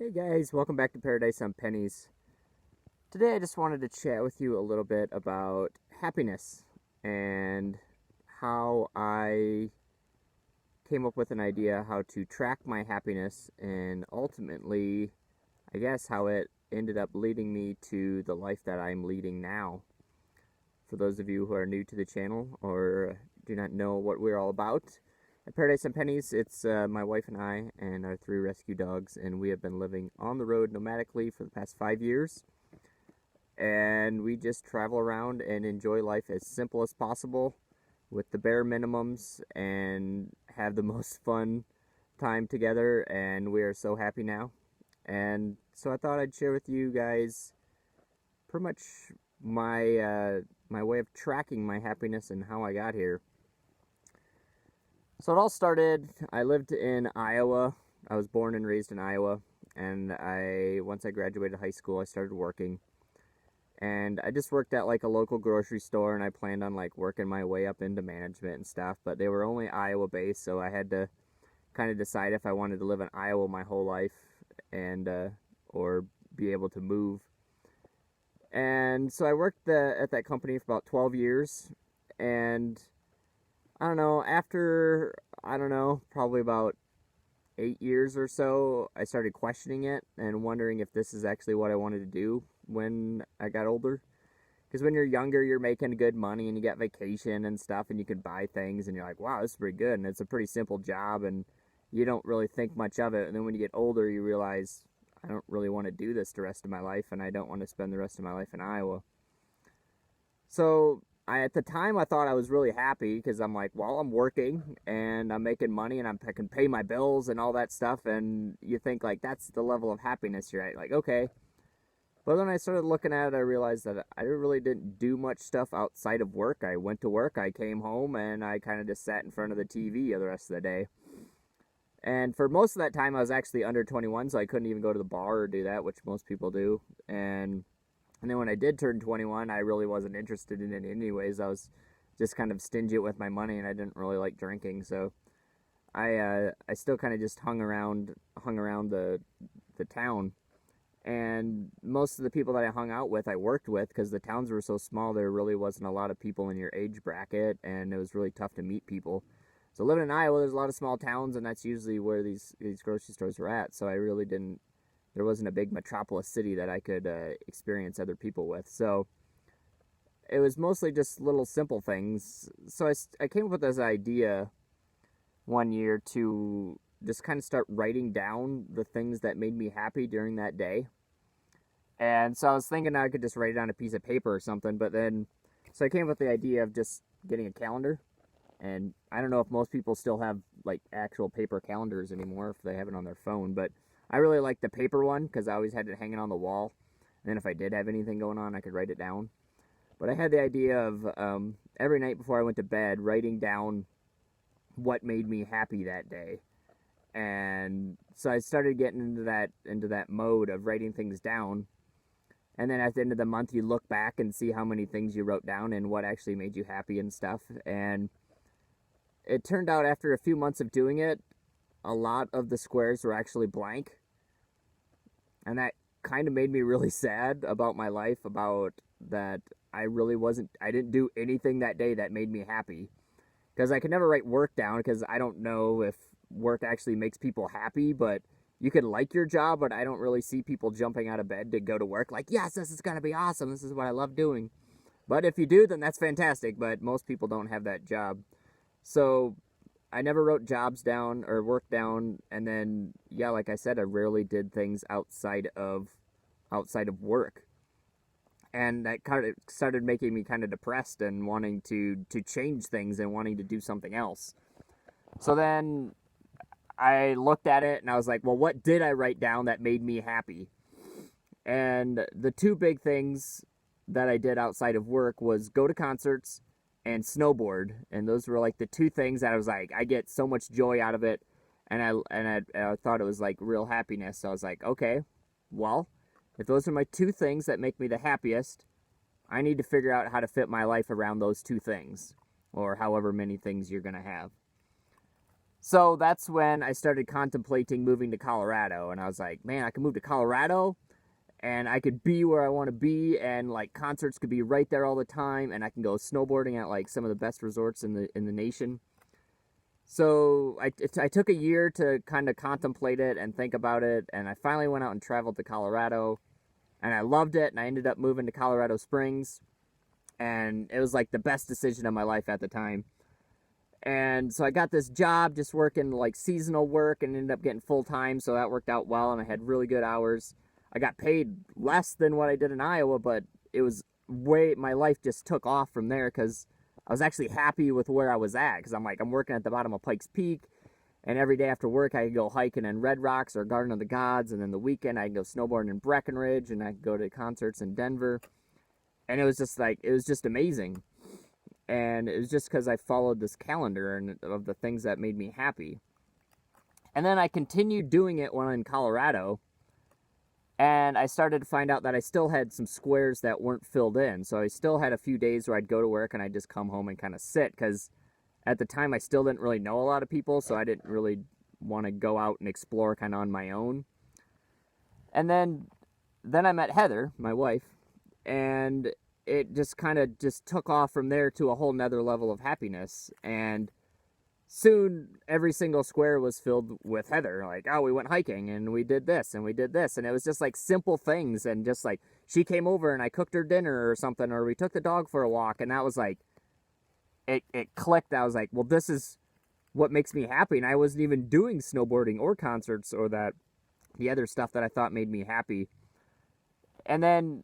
Hey guys, welcome back to Paradise on Pennies. Today I just wanted to chat with you a little bit about happiness and how I came up with an idea how to track my happiness and ultimately, I guess, how it ended up leading me to the life that I'm leading now. For those of you who are new to the channel or do not know what we're all about, at Paradise and Pennies, it's my wife and I and our 3 rescue dogs, and we have been living on the road nomadically for the past 5 years. And we just travel around and enjoy life as simple as possible with the bare minimums and have the most fun time together, and we are so happy now. And so I thought I'd share with you guys pretty much my way of tracking my happiness and how I got here. So it all started, I lived in Iowa. I was born and raised in Iowa, and once I graduated high school, I started working. And I just worked at like a local grocery store, and I planned on like working my way up into management and stuff, but they were only Iowa based, so I had to kind of decide if I wanted to live in Iowa my whole life and or be able to move. And so I worked at that company for about 12 years, and I don't know, after, probably about 8 years or so, I started questioning it and wondering if this is actually what I wanted to do when I got older. Because when you're younger, you're making good money and you get vacation and stuff and you can buy things and you're like, wow, this is pretty good. And it's a pretty simple job and you don't really think much of it. And then when you get older, you realize, I don't really want to do this the rest of my life and I don't want to spend the rest of my life in Iowa. So at the time, I thought I was really happy because I'm like, well, I'm working and I'm making money and I can pay my bills and all that stuff. And you think like that's the level of happiness you're at. Like, okay. But then I started looking at it, I realized that I really didn't do much stuff outside of work. I went to work, I came home, and I kind of just sat in front of the TV the rest of the day. And for most of that time, I was actually under 21, so I couldn't even go to the bar or do that, which most people do. And then when I did turn 21, I really wasn't interested in it anyways. I was just kind of stingy with my money, and I didn't really like drinking. So I still kind of just hung around the town. And most of the people that I hung out with, I worked with, because the towns were so small. There really wasn't a lot of people in your age bracket, and it was really tough to meet people. So living in Iowa, there's a lot of small towns, and that's usually where these grocery stores were at. So I really didn't. There wasn't a big metropolis city that I could experience other people with. So it was mostly just little simple things. So I came up with this idea one year to just kind of start writing down the things that made me happy during that day. And so I was thinking I could just write it on a piece of paper or something. But then, so I came up with the idea of just getting a calendar. And I don't know if most people still have like actual paper calendars anymore, if they have it on their phone, but I really like the paper one because I always had it hanging on the wall. And then if I did have anything going on, I could write it down. But I had the idea of every night before I went to bed, writing down what made me happy that day. And so I started getting into that mode of writing things down. And then at the end of the month, you look back and see how many things you wrote down and what actually made you happy and stuff. And it turned out after a few months of doing it, a lot of the squares were actually blank. And that kind of made me really sad about my life, about that I didn't do anything that day that made me happy. Because I could never write work down because I don't know if work actually makes people happy, but you could like your job, but I don't really see people jumping out of bed to go to work like, yes, this is going to be awesome. This is what I love doing. But if you do, then that's fantastic. But most people don't have that job. So I never wrote jobs down or work down, and then, yeah, like I said, I rarely did things outside of work. And that kind of started making me kind of depressed and wanting to change things and wanting to do something else. So then I looked at it and I was like, well, what did I write down that made me happy? And the two big things that I did outside of work was go to concerts and snowboard. And those were like the two things that I was like, I get so much joy out of it. And I thought it was like real happiness. So I was like, okay, well, if those are my two things that make me the happiest, I need to figure out how to fit my life around those two things, or however many things you're going to have. So that's when I started contemplating moving to Colorado, and I was like, man, I can move to Colorado and I could be where I want to be, and like concerts could be right there all the time, and I can go snowboarding at like some of the best resorts in the nation. So I took a year to kind of contemplate it and think about it, and I finally went out and traveled to Colorado, and I loved it, and I ended up moving to Colorado Springs, and it was like the best decision of my life at the time. And so I got this job just working like seasonal work and ended up getting full time, so that worked out well, and I had really good hours. I got paid less than what I did in Iowa, but it was my life just took off from there because I was actually happy with where I was at, because I'm like, I'm working at the bottom of Pikes Peak, and every day after work I could go hiking in Red Rocks or Garden of the Gods, and then the weekend I could go snowboarding in Breckenridge, and I could go to concerts in Denver, and it was just amazing. And it was just because I followed this calendar and of the things that made me happy. And then I continued doing it when I'm in Colorado, and I started to find out that I still had some squares that weren't filled in. So I still had a few days where I'd go to work and I'd just come home and kind of sit, because at the time I still didn't really know a lot of people, so I didn't really want to go out and explore kind of on my own. And then I met Heather, my wife, and it just kind of just took off from there to a whole nother level of happiness. And soon every single square was filled with Heather. Like, oh, we went hiking and we did this and we did this. And it was just like simple things. And just like she came over and I cooked her dinner or something, or we took the dog for a walk. And that was like, it clicked. I was like, well, this is what makes me happy. And I wasn't even doing snowboarding or concerts or the other stuff that I thought made me happy. And then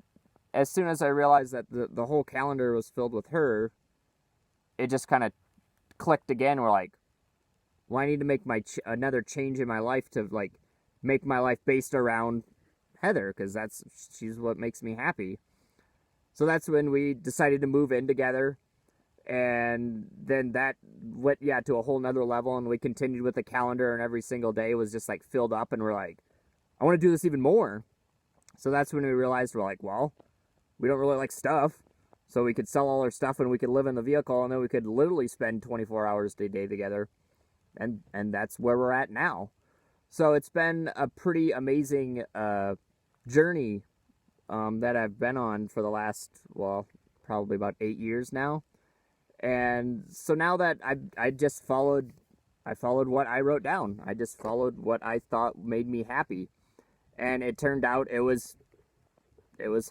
as soon as I realized that the whole calendar was filled with her, it just kind of clicked again. We're like, well, I need to make another change in my life to like make my life based around Heather, because she's what makes me happy. So that's when we decided to move in together, and then that went to a whole nother level, and we continued with the calendar, and every single day was just like filled up, and we're like, I want to do this even more. So that's when we realized, we're like, well, we don't really like stuff, so we could sell all our stuff and we could live in the vehicle, and then we could literally spend 24 hours a day together, and that's where we're at now. So it's been a pretty amazing journey that I've been on for the last, well, probably about 8 years now. And so now that I followed what I wrote down. I just followed what I thought made me happy, and it turned out it was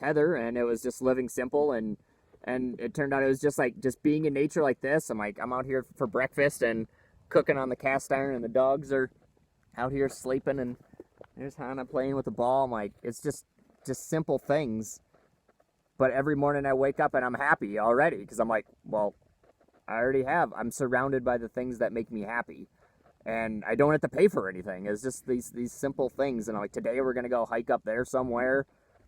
Heather, and it was just living simple, and it turned out it was just being in nature like this. I'm out here for breakfast and cooking on the cast iron, and the dogs are out here sleeping, and there's Hannah playing with the ball. I'm like, it's just simple things, but every morning I wake up and I'm happy already, because I'm like, well, I'm surrounded by the things that make me happy, and I don't have to pay for anything. It's just these simple things. And I'm like, today we're gonna go hike up there somewhere.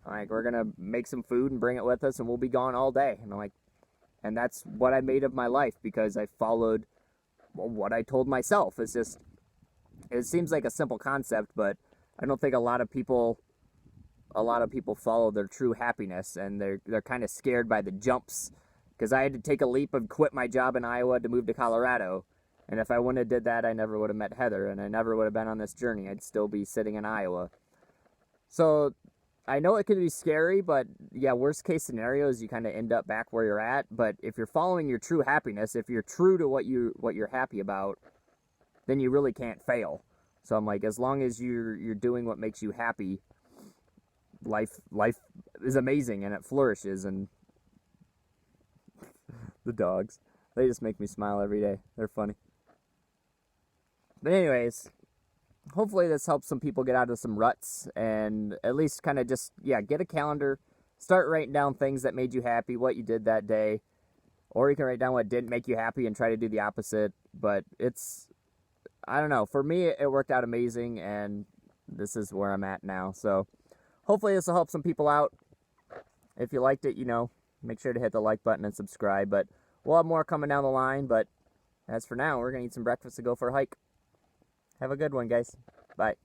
Like, we're gonna make some food and bring it with us, and we'll be gone all day. And I'm like, and that's what I made of my life, because I followed what I told myself. It seems like a simple concept, but I don't think a lot of people follow their true happiness, and they're kind of scared by the jumps, because I had to take a leap and quit my job in Iowa to move to Colorado. And if I wouldn't have did that, I never would have met Heather, and I never would have been on this journey. I'd still be sitting in Iowa. So I know it can be scary, but yeah, worst case scenario is you kind of end up back where you're at. But if you're following your true happiness, if you're true to what you're happy about, then you really can't fail. So I'm like, as long as you're doing what makes you happy, life is amazing, and it flourishes. And the dogs, they just make me smile every day. They're funny. But anyways, hopefully this helps some people get out of some ruts, and at least kind of just, get a calendar, start writing down things that made you happy, what you did that day, or you can write down what didn't make you happy and try to do the opposite. But I don't know, for me it worked out amazing, and this is where I'm at now. So hopefully this will help some people out. If you liked it, make sure to hit the like button and subscribe. But we'll have more coming down the line. But as for now, we're going to eat some breakfast and go for a hike. Have a good one, guys. Bye.